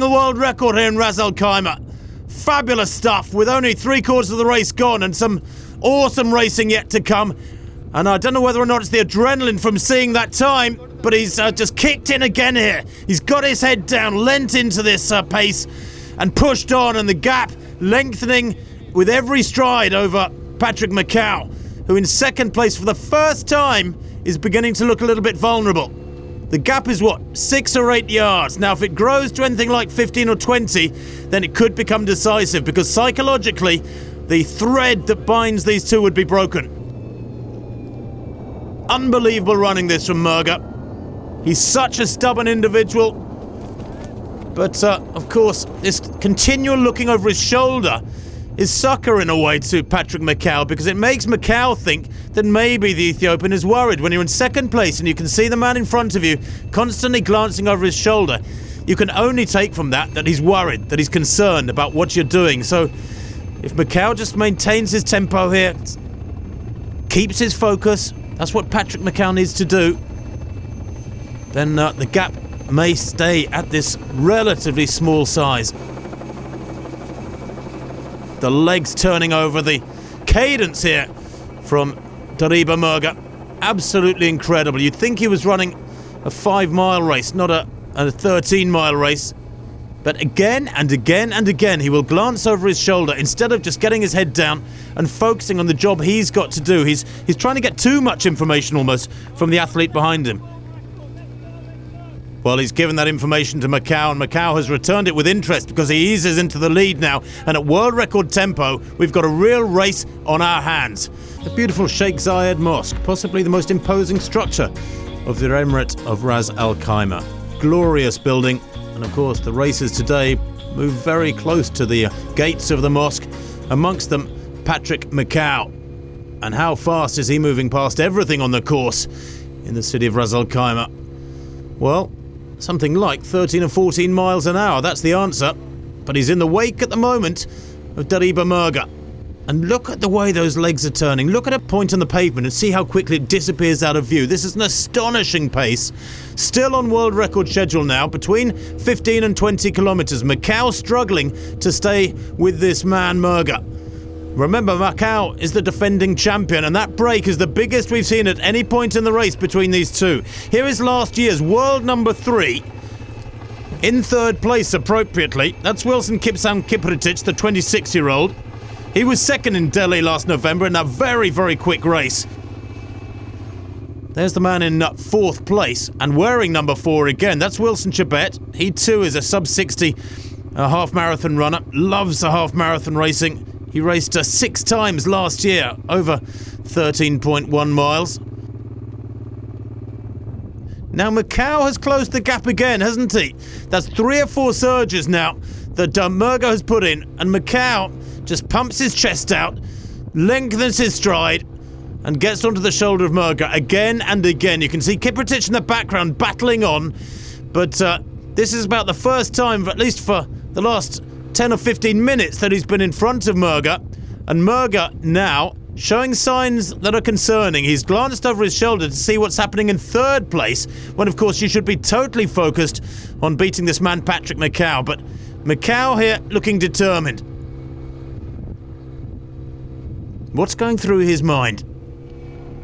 the world record here in Ras Al Khaimah. Fabulous stuff with only 3/4 of the race gone and some awesome racing yet to come. And I don't know whether or not it's the adrenaline from seeing that time, but he's just kicked in again here. He's got his head down, lent into this pace and pushed on, and the gap lengthening with every stride over Patrick Macau, who in second place for the first time is beginning to look a little bit vulnerable. The gap is what, 6 or 8 yards. Now if it grows to anything like 15 or 20, then it could become decisive, because psychologically the thread that binds these two would be broken. Unbelievable running this from Murga. He's such a stubborn individual. But of course, this continual looking over his shoulder is succor in a way to Patrick Macau, because it makes Macau think that maybe the Ethiopian is worried. When you're in second place and you can see the man in front of you constantly glancing over his shoulder, you can only take from that he's worried, that he's concerned about what you're doing. So if Macau just maintains his tempo here, keeps his focus, that's what Patrick Macau needs to do, then the gap may stay at this relatively small size. The legs turning over, the cadence here from Dariba Murga, absolutely incredible. You'd think he was running a 5-mile race, not a 13-mile race. But again and again and again, he will glance over his shoulder instead of just getting his head down and focusing on the job he's got to do. He's trying to get too much information almost from the athlete behind him. Well, he's given that information to Macau, and Macau has returned it with interest because he eases into the lead now. And at world record tempo, we've got a real race on our hands. The beautiful Sheikh Zayed Mosque, possibly the most imposing structure of the Emirate of Ras Al Khaimah. Glorious building. And of course, the racers today move very close to the gates of the mosque. Amongst them, Patrick Macau. And how fast is he moving past everything on the course in the city of Ras Al Khaimah? Well, something like 13 or 14 miles an hour, that's the answer. But he's in the wake at the moment of Dariba Murga. And look at the way those legs are turning. Look at a point on the pavement and see how quickly it disappears out of view. This is an astonishing pace. Still on world record schedule now, between 15 and 20 kilometres. Macau struggling to stay with this man Murga. Remember, Macau is the defending champion, and that break is the biggest we've seen at any point in the race between these two. Here is last year's world number 3, in third place appropriately. That's Wilson Kipsang Kiprotich, the 26-year-old. He was second in Delhi last November in that very, very quick race. There's the man in fourth place and wearing number 4 again. That's Wilson Chebet. He too is a sub-60 half-marathon runner. Loves the half-marathon racing. He raced 6 times last year, over 13.1 miles. Now Macau has closed the gap again, hasn't he? That's 3 or 4 surges now that Murga has put in, and Macau just pumps his chest out, lengthens his stride, and gets onto the shoulder of Murga again and again. You can see Kiprotich in the background battling on, but this is about the first time, at least for the last 10 or 15 minutes, that he's been in front of Murga. And Murga now showing signs that are concerning. He's glanced over his shoulder to see what's happening in third place, when of course you should be totally focused on beating this man Patrick Macau. But Macau here looking determined. What's going through his mind?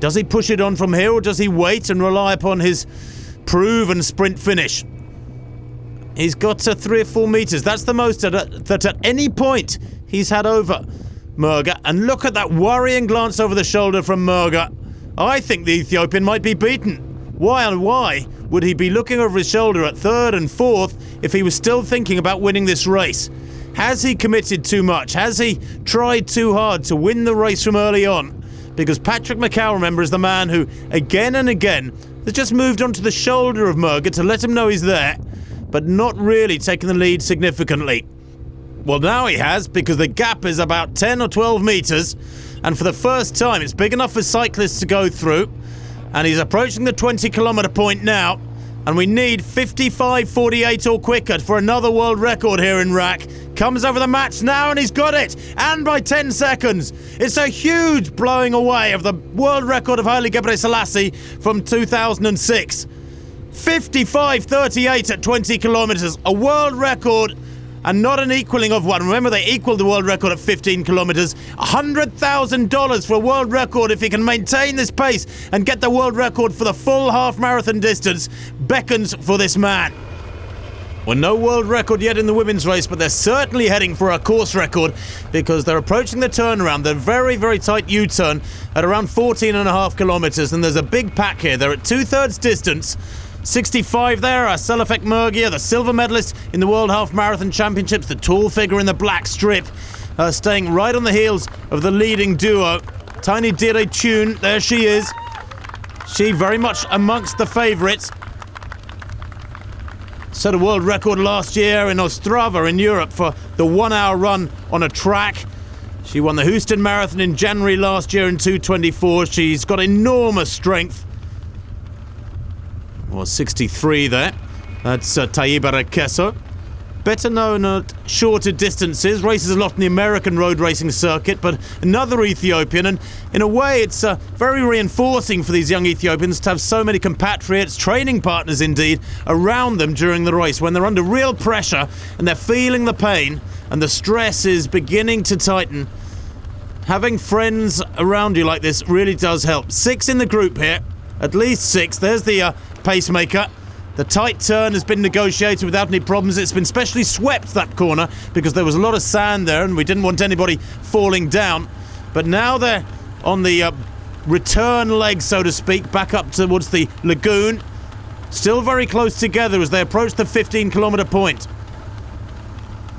Does he push it on from here, or does he wait and rely upon his proven sprint finish? He's got 3 or 4 metres. That's the most that at any point he's had over Murga. And look at that worrying glance over the shoulder from Murga. I think the Ethiopian might be beaten. Why would he be looking over his shoulder at 3rd and 4th if he was still thinking about winning this race? Has he committed too much? Has he tried too hard to win the race from early on? Because Patrick Macau, remember, is the man who again and again has just moved onto the shoulder of Murga to let him know he's there, but not really taking the lead significantly. Well, now he has, because the gap is about 10 or 12 metres, and for the first time it's big enough for cyclists to go through, and he's approaching the 20-kilometre point now, and we need 55.48 or quicker for another world record here in RAK. Comes over the match now, and he's got it, and by 10 seconds. It's a huge blowing away of the world record of Haile Gebrselassie from 2006. 55.38 at 20 kilometers. A world record and not an equaling of one. Remember, they equaled the world record at 15 kilometers. $100,000 for a world record if he can maintain this pace and get the world record for the full half marathon distance beckons for this man. Well, no world record yet in the women's race, but they're certainly heading for a course record because they're approaching the turnaround. They're very, very tight U-turn at around 14.5 kilometers, and there's a big pack here. They're at two-thirds distance. 65 there, Selefek Mergia, the silver medalist in the World Half Marathon Championships, the tall figure in the black strip, staying right on the heels of the leading duo. Tiny Dire Tune, there she is. She very much amongst the favourites. Set a world record last year in Ostrava in Europe for the 1 hour run on a track. She won the Houston Marathon in January last year in 2:24. She's got enormous strength. Well, 63 there. That's Taiba Rekeso. Better known at shorter distances, races a lot in the American road racing circuit, but another Ethiopian, and in a way it's very reinforcing for these young Ethiopians to have so many compatriots, training partners indeed, around them during the race when they're under real pressure and they're feeling the pain and the stress is beginning to tighten. Having friends around you like this really does help. 6 in the group here, at least 6. There's the pacemaker. The tight turn has been negotiated without any problems. It's been specially swept, that corner, because there was a lot of sand there and we didn't want anybody falling down. But now they're on the return leg, so to speak, back up towards the lagoon. Still very close together as they approach the 15-kilometer point.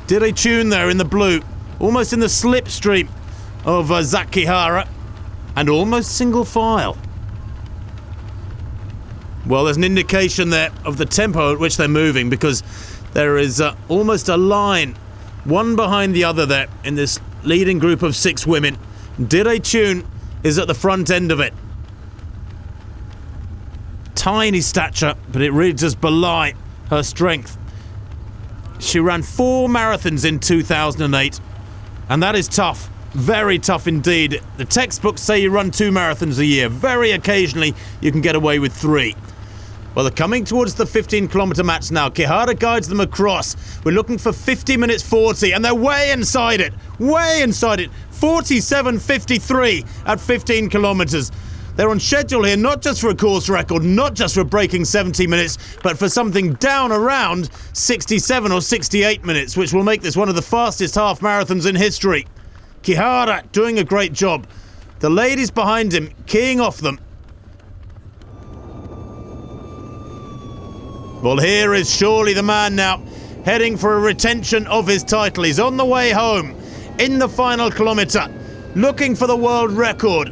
Dire Tune there in the blue, almost in the slipstream of Zak Kihara, and almost single file. Well, there's an indication there of the tempo at which they're moving because there is almost a line, one behind the other there in this leading group of 6 women. Dire Tune is at the front end of it. Tiny stature, but it really does belie her strength. She ran 4 marathons in 2008, and that is tough. Very tough indeed. The textbooks say you run 2 marathons a year. Very occasionally you can get away with 3. Well, they're coming towards the 15-kilometer match now. Kihara guides them across. We're looking for 50 minutes 40, and they're way inside it. Way inside it. 47.53 at 15 kilometers. They're on schedule here, not just for a course record, not just for breaking 70 minutes, but for something down around 67 or 68 minutes, which will make this one of the fastest half marathons in history. Kihara doing a great job. The ladies behind him keying off them. Well, here is surely the man now, heading for a retention of his title. He's on the way home, in the final kilometre, looking for the world record.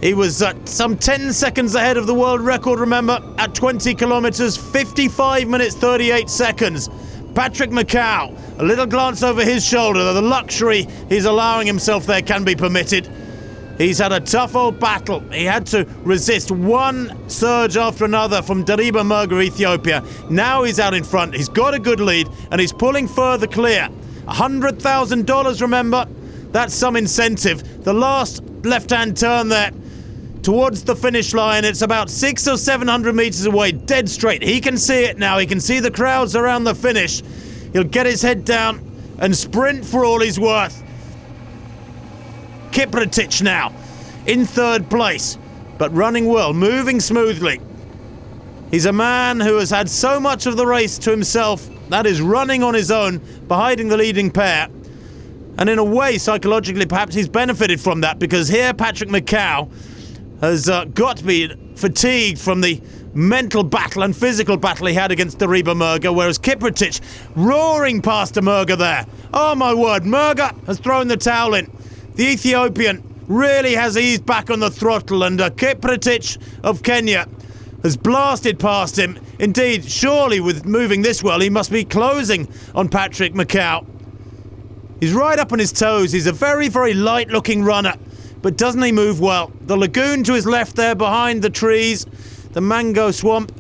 He was some 10 seconds ahead of the world record, remember, at 20 kilometres, 55 minutes 38 seconds. Patrick Macau, a little glance over his shoulder. The luxury he's allowing himself there can be permitted. He's had a tough old battle. He had to resist one surge after another from Dariba Merga, Ethiopia. Now he's out in front. He's got a good lead and he's pulling further clear. $100,000, remember? That's some incentive. The last left-hand turn there towards the finish line. It's about 600 or 700 meters away, dead straight. He can see it now. He can see the crowds around the finish. He'll get his head down and sprint for all he's worth. Kiprotich now in 3rd place, but running well, moving smoothly. He's a man who has had so much of the race to himself, that is running on his own, behind the leading pair. And in a way, psychologically, perhaps he's benefited from that, because here Patrick Macau has got to be fatigued from the mental battle and physical battle he had against Dariba Merga, whereas Kiprotich roaring past a Merga there. Oh my word, Merga has thrown the towel in. The Ethiopian really has eased back on the throttle, and Kiprotich of Kenya has blasted past him. Indeed, surely with moving this well, he must be closing on Patrick Macau. He's right up on his toes. He's a very, very light-looking runner, but doesn't he move well? The lagoon to his left there behind the trees, the mango swamp.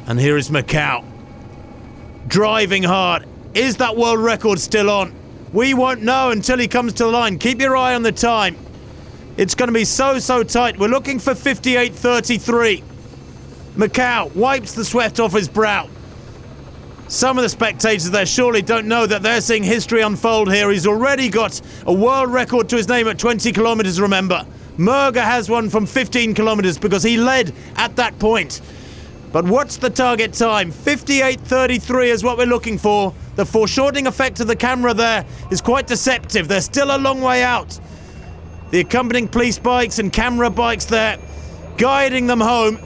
And here is Macau, driving hard. Is that world record still on? We won't know until he comes to the line. Keep your eye on the time. It's going to be so tight. We're looking for 58.33. Macau wipes the sweat off his brow. Some of the spectators there surely don't know that they're seeing history unfold here. He's already got a world record to his name at 20 kilometres, remember. Merger has one from 15 kilometres because he led at that point. But what's the target time? 58.33 is what we're looking for. The foreshortening effect of the camera there is quite deceptive. They're still a long way out. The accompanying police bikes and camera bikes there guiding them home.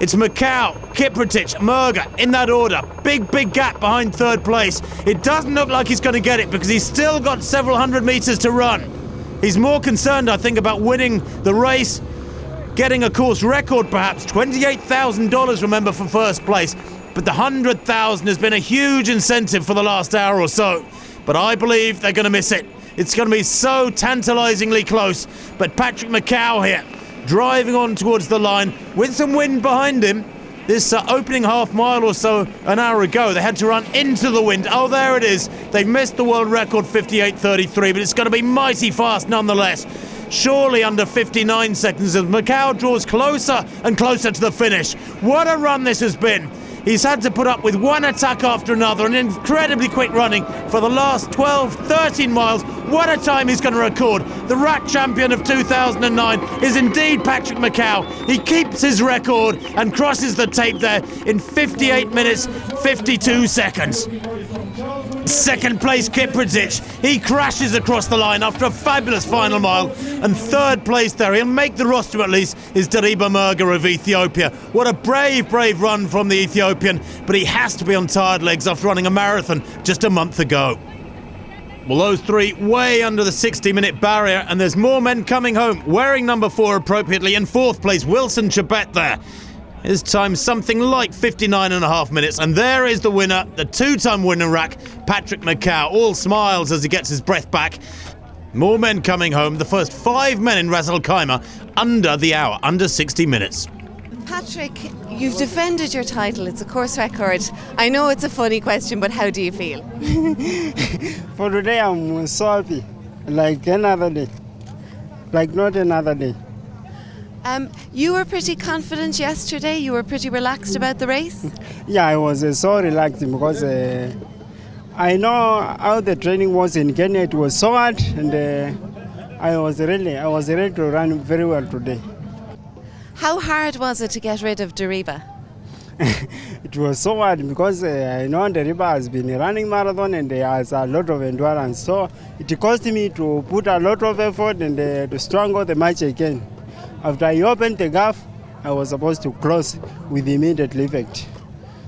It's Macau, Kiprotich, Merger in that order. Big gap behind third place. It doesn't look like he's going to get it because he's still got several hundred metres to run. He's more concerned, I think, about winning the race, getting a course record perhaps. $28,000, remember, for first place. But the 100,000 has been a huge incentive for the last hour or so. But I believe they're going to miss it. It's going to be so tantalisingly close. But Patrick Macau here, driving on towards the line with some wind behind him. This opening half mile or so an hour ago, they had to run into the wind. Oh, there it is. They've missed the world record 58.33, but it's going to be mighty fast nonetheless. Surely under 59 seconds as Macau draws closer and closer to the finish. What a run this has been. He's had to put up with one attack after another, an incredibly quick running for the last 12, 13 miles. What a time he's going to record. The RAK champion of 2009 is indeed Patrick Macau. He keeps his record and crosses the tape there in 58 minutes, 52 seconds. Second place Kiprotich. He crashes across the line after a fabulous final mile. And third place there, he'll make the roster at least, is Deriba Merger of Ethiopia. What a brave run from the Ethiopian, but he has to be on tired legs after running a marathon just a month ago. Well, those three way under the 60-minute barrier, and there's more men coming home, wearing number 4 appropriately. In fourth place, Wilson Chebet there. His time something like 59.5 minutes, and there is the winner, the two-time winner RAK, Patrick Macau. All smiles as he gets his breath back. More men coming home, the first 5 men in Ras Al Khaimah under the hour, under 60 minutes. Patrick, you've defended your title, it's a course record. I know it's a funny question, but how do you feel? For today I'm so happy, like another day, like not another day. You were pretty confident yesterday, you were pretty relaxed about the race? Yeah, I was so relaxed because I know how the training was in Kenya. It was so hard, and I was ready to run very well today. How hard was it to get rid of Deriba? It was so hard because I know Deriba has been running marathon and he has a lot of endurance. So it cost me to put a lot of effort and to struggle the match again. After I opened the gap, I was supposed to close with immediate effect.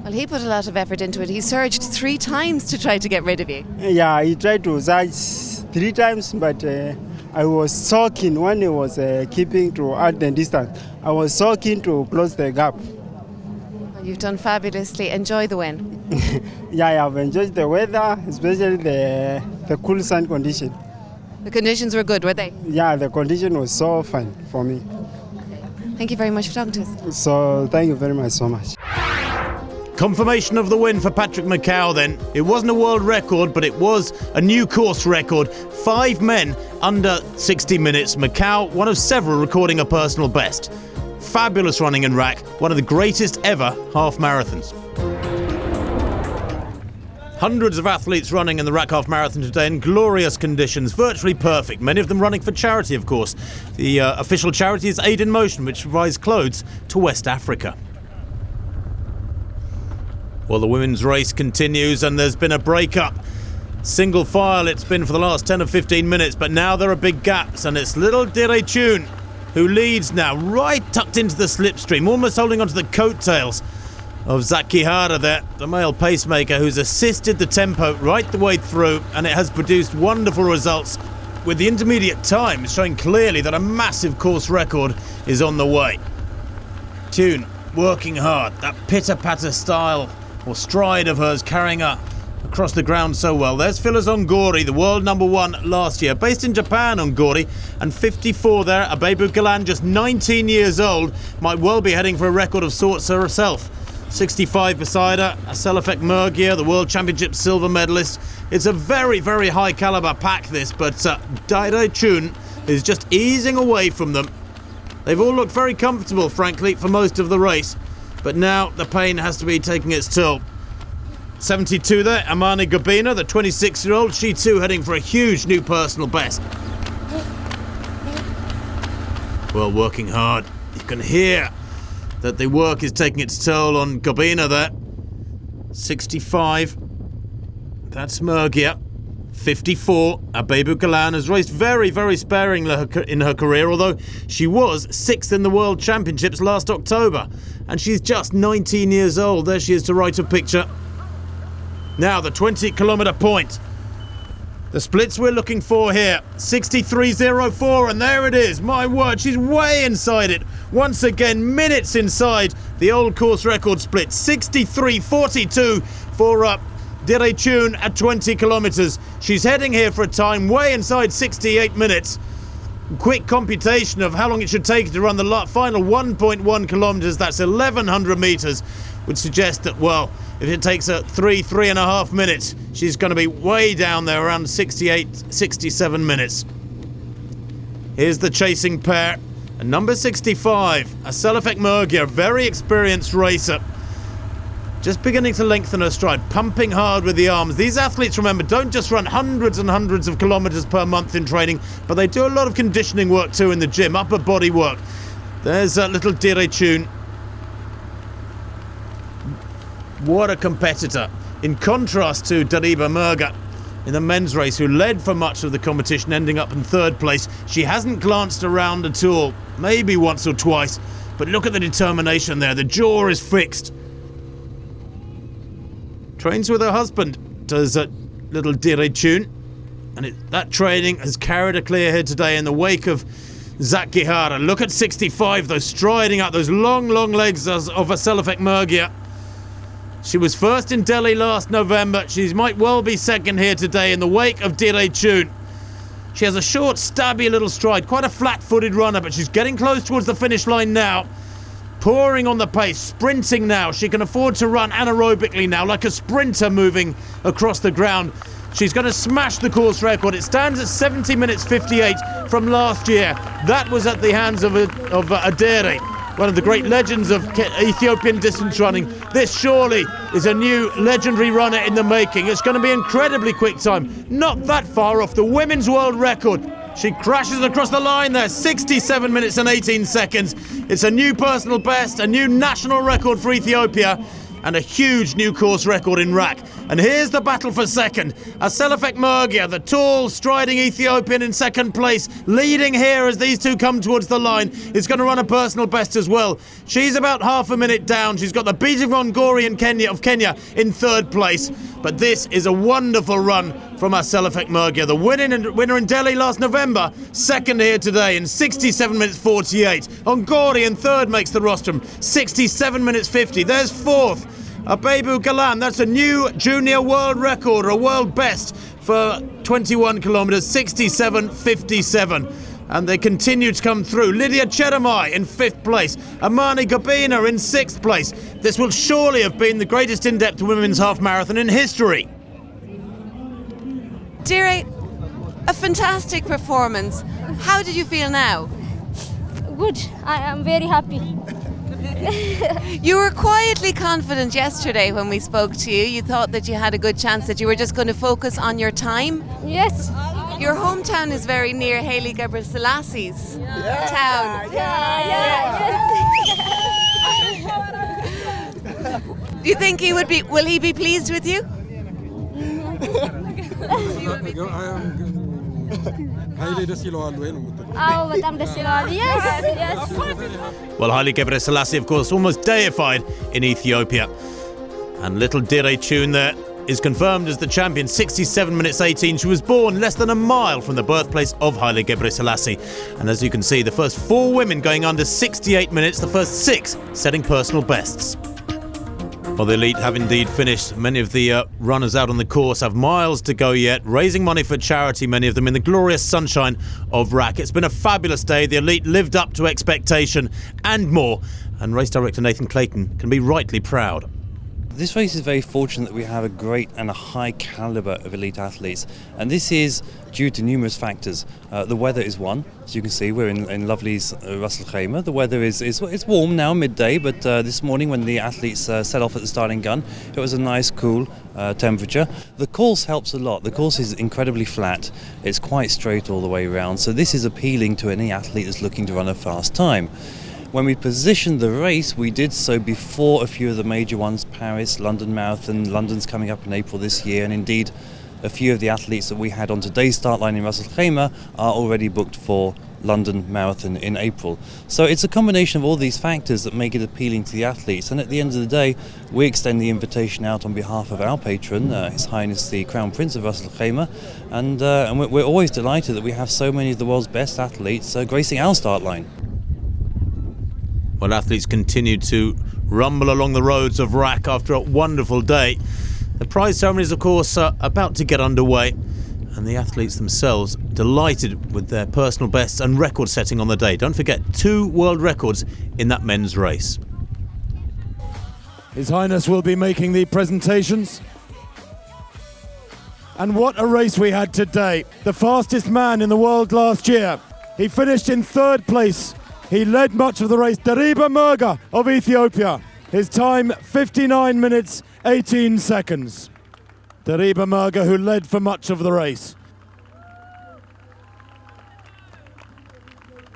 Well, he put a lot of effort into it. He surged 3 times to try to get rid of you. Yeah, he tried to surge 3 times, but I was so keen when he was keeping to add the distance. I was so keen to close the gap. Well, you've done fabulously. Enjoy the win. Yeah, I have enjoyed the weather, especially the cool sun condition. The conditions were good, were they? Yeah, the condition was so fine for me. Thank you very much for talking to us. So thank you very much so much. Confirmation of the win for Patrick Macau then. It wasn't a world record, but it was a new course record. 5 men under 60 minutes. Macau, one of several, recording a personal best. Fabulous running in RAK, one of the greatest ever half marathons. Hundreds of athletes running in the RAK Half Marathon today in glorious conditions, virtually perfect. Many of them running for charity, of course. The official charity is Aid in Motion, which provides clothes to West Africa. Well, the women's race continues and there's been a break-up. Single file it's been for the last 10 or 15 minutes, but now there are big gaps, and it's little Dire Chun who leads now, right tucked into the slipstream, almost holding onto the coattails of Zaki Hara there, the male pacemaker who's assisted the tempo right the way through, and it has produced wonderful results with the intermediate time showing clearly that a massive course record is on the way. Chun working hard, that pitter-patter style or stride of hers carrying her across the ground so well. There's Phyllis Ongori, the world number 1 last year, based in Japan, Ongori, and 54 there. Abebu Galan, just 19 years old, might well be heading for a record of sorts herself. 65 beside her, Aselefek Mergia, the World Championship silver medalist. It's a very, very high caliber pack this, but Dire Chun is just easing away from them. They've all looked very comfortable, frankly, for most of the race. but now the pain has to be taking its toll. 72 there, Amani Gabina, the 26-year-old, she too heading for a huge new personal best. Well, working hard. You can hear that the work is taking its toll on Gabina there. 65, that's Mergia. 54, Abebu Galan has raced very, very sparingly in her career, although she was 6th in the World Championships last October. And she's just 19 years old. There she is to right of picture. Now, the 20-kilometre point. The splits we're looking for here, 63.04, and there it is. My word, she's way inside it. Once again, minutes inside the old course record split. 63.42 for Direchun at 20 kilometres. She's heading here for a time way inside 68 minutes. Quick computation of how long it should take to run the final 1.1 kilometres, that's 1,100 metres, would suggest that, well, if it takes her 3.5 minutes, she's going to be way down there around 68, 67 minutes. Here's the chasing pair. And number 65, Aselefek Mergia, a very experienced racer. Just beginning to lengthen her stride, pumping hard with the arms. These athletes, remember, don't just run hundreds and hundreds of kilometres per month in training, but they do a lot of conditioning work too in the gym, upper body work. There's that little Direchun. What a competitor. In contrast to Dariba Merga in the men's race, who led for much of the competition, ending up in 3rd place. She hasn't glanced around at all, maybe once or twice, but look at the determination there. The jaw is fixed. Trains with her husband, does little Direchun, and that training has carried her clear here today in the wake of Zak Gihara. Look at 65, though, striding out those long, long legs of Aselefek Mergia. She was first in Delhi last November. She might well be second here today in the wake of Direchun. She has a short, stabby little stride, quite a flat-footed runner, but she's getting close towards the finish line now. Pouring on the pace, sprinting now. She can afford to run anaerobically now, like a sprinter moving across the ground. She's going to smash the course record. It stands at 70 minutes 58 from last year. That was at the hands of Adere, one of the great legends of Ethiopian distance running. This surely is a new legendary runner in the making. It's going to be incredibly quick time. Not that far off the women's world record. She crashes across the line there, 67 minutes and 18 seconds. It's a new personal best, a new national record for Ethiopia, and a huge new course record in RAK. And here's the battle for second. Aselefek Mergia, the tall, striding Ethiopian in second place, leading here as these two come towards the line, is going to run a personal best as well. She's about half a minute down. She's got the beating von Gori of Kenya in 3rd place. But this is a wonderful run from Aselefek Mergia, the winner in Delhi last November, second here today in 67 minutes 48. Ongori in 3rd makes the rostrum, 67 minutes 50. There's 4th. Abebu Galan, that's a new junior world record, a world best for 21 kilometres, 67.57. And they continue to come through. Lydia Cheremai in 5th place. Amani Gabina in 6th place. This will surely have been the greatest in-depth women's half marathon in history. Dire, a fantastic performance. How did you feel now? Good. I am very happy. You were quietly confident yesterday when we spoke to you. You thought that you had a good chance, that you were just going to focus on your time. Yes. Your hometown is very near Haile Gebrselasie's town. Do you think he would be? Will he be pleased with you? Yes. Well, Haile Gebrselassie, of course, almost deified in Ethiopia. And little Direchun there is confirmed as the champion, 67 minutes 18. She was born less than a mile from the birthplace of Haile Gebrselassie. And as you can see, the first 4 women going under 68 minutes, the first 6 setting personal bests. Well, the elite have indeed finished. Many of the runners out on the course have miles to go yet, raising money for charity, many of them in the glorious sunshine of RAK. It's been a fabulous day. The elite lived up to expectation and more. And race director Nathan Clayton can be rightly proud. This race is very fortunate that we have a great and a high calibre of elite athletes, and this is due to numerous factors. The weather is one. As you can see, we're in lovely Ras Al Khaimah. The weather is it's warm now, midday, but this morning when the athletes set off at the starting gun, it was a nice cool temperature. The course helps a lot. The course is incredibly flat. It's quite straight all the way around, so this is appealing to any athlete that's looking to run a fast time. When we positioned the race, we did so before a few of the major ones, Paris, London Marathon. London's coming up in April this year, and indeed a few of the athletes that we had on today's start line in Ras Al Khaimah are already booked for London Marathon in April. So it's a combination of all these factors that make it appealing to the athletes, and at the end of the day we extend the invitation out on behalf of our patron, His Highness the Crown Prince of Ras Al Khaimah, and we're always delighted that we have so many of the world's best athletes gracing our start line. Well, athletes continue to rumble along the roads of RAK after a wonderful day. The prize ceremonies, of course, are about to get underway, and the athletes themselves delighted with their personal bests and record setting on the day. Don't forget, 2 world records in that men's race. His Highness will be making the presentations. And what a race we had today. The fastest man in the world last year. He finished in 3rd place. He led much of the race, Dariba Merga of Ethiopia. His time, 59 minutes, 18 seconds. Dariba Merga, who led for much of the race.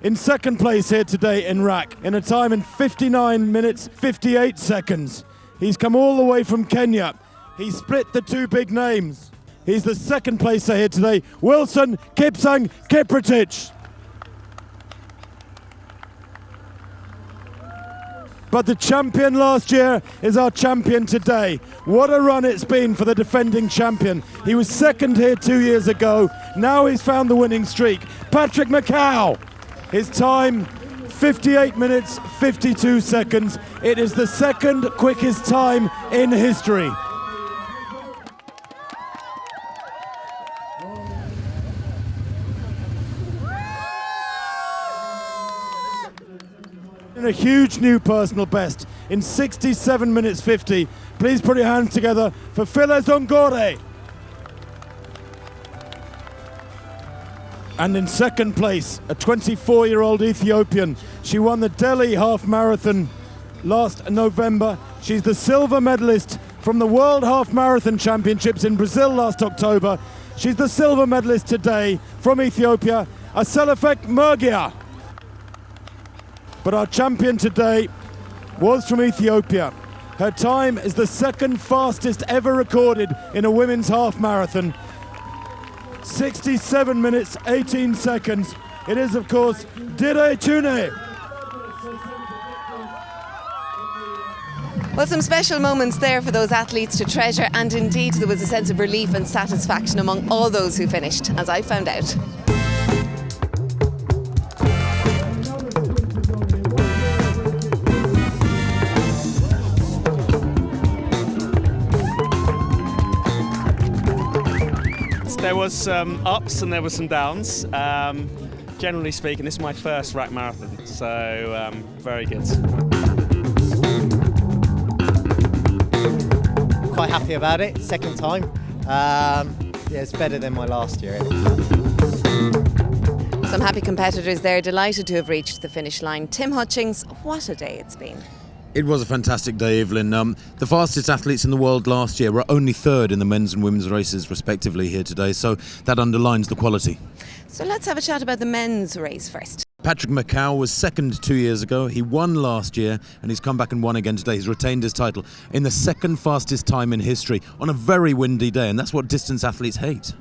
In 2nd place here today in RAK, in a time in 59 minutes, 58 seconds. He's come all the way from Kenya. He split the 2 big names. He's the 2nd placer here today, Wilson Kipsang Kiprotich. But the champion last year is our champion today. What a run it's been for the defending champion. He was 2nd here 2 years ago. Now he's found the winning streak. Patrick Macau. His time, 58 minutes, 52 seconds. It is the 2nd quickest time in history. A huge new personal best in 67 minutes 50. Please put your hands together for Phila Zongore. And in 2nd place, a 24-year-old Ethiopian. She won the Delhi Half Marathon last November. She's the silver medalist from the World Half Marathon Championships in Brazil last October. She's the silver medalist today from Ethiopia, Aselefek Mergia. But our champion today was from Ethiopia. Her time is the 2nd fastest ever recorded in a women's half marathon. 67 minutes, 18 seconds. It is, of course, Dire Tune. Well, some special moments there for those athletes to treasure, and indeed there was a sense of relief and satisfaction among all those who finished, as I found out. There was some ups and there were some downs. Generally speaking, this is my first RAK marathon, so very good. Quite happy about it, 2nd time. Yeah, it's better than my last year. Some happy competitors there, delighted to have reached the finish line. Tim Hutchings, what a day it's been. It was a fantastic day, Evelyn. The fastest athletes in the world last year were only 3rd in the men's and women's races respectively here today, so that underlines the quality. So let's have a chat about the men's race first. Patrick Macau was 2nd 2 years ago. He won last year and he's come back and won again today. He's retained his title in the 2nd fastest time in history on a very windy day, and that's what distance athletes hate.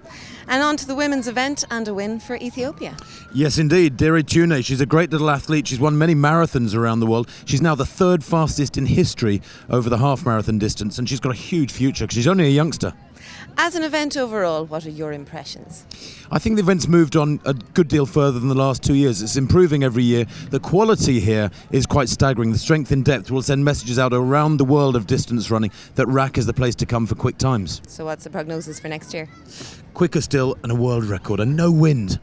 And on to the women's event, and a win for Ethiopia. Yes, indeed. Dire Tune, she's a great little athlete. She's won many marathons around the world. She's now the 3rd fastest in history over the half marathon distance, and she's got a huge future because she's only a youngster. As an event overall, what are your impressions? I think the event's moved on a good deal further than the last 2 years. It's improving every year. The quality here is quite staggering. The strength in depth will send messages out around the world of distance running that RAK is the place to come for quick times. So what's the prognosis for next year? Quicker still and a world record and no wind.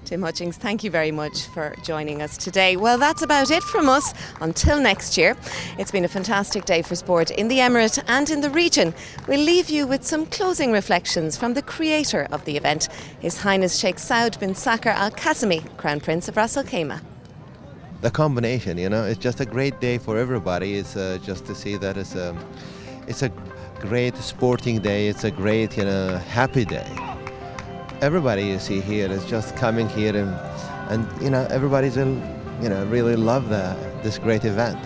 Tim Hutchings, thank you very much for joining us today. Well, that's about it from us until next year. It's been a fantastic day for sport in the Emirate and in the region. We'll leave you with some closing reflections from the creator of the event, His Highness Sheikh Saud bin Sakr Al Qasimi, Crown Prince of Ras Al Khaimah. The combination, it's just a great day for everybody. It's just to see that it's a great sporting day. It's a great, happy day. Everybody you see here is just coming here and everybody's really love this great event.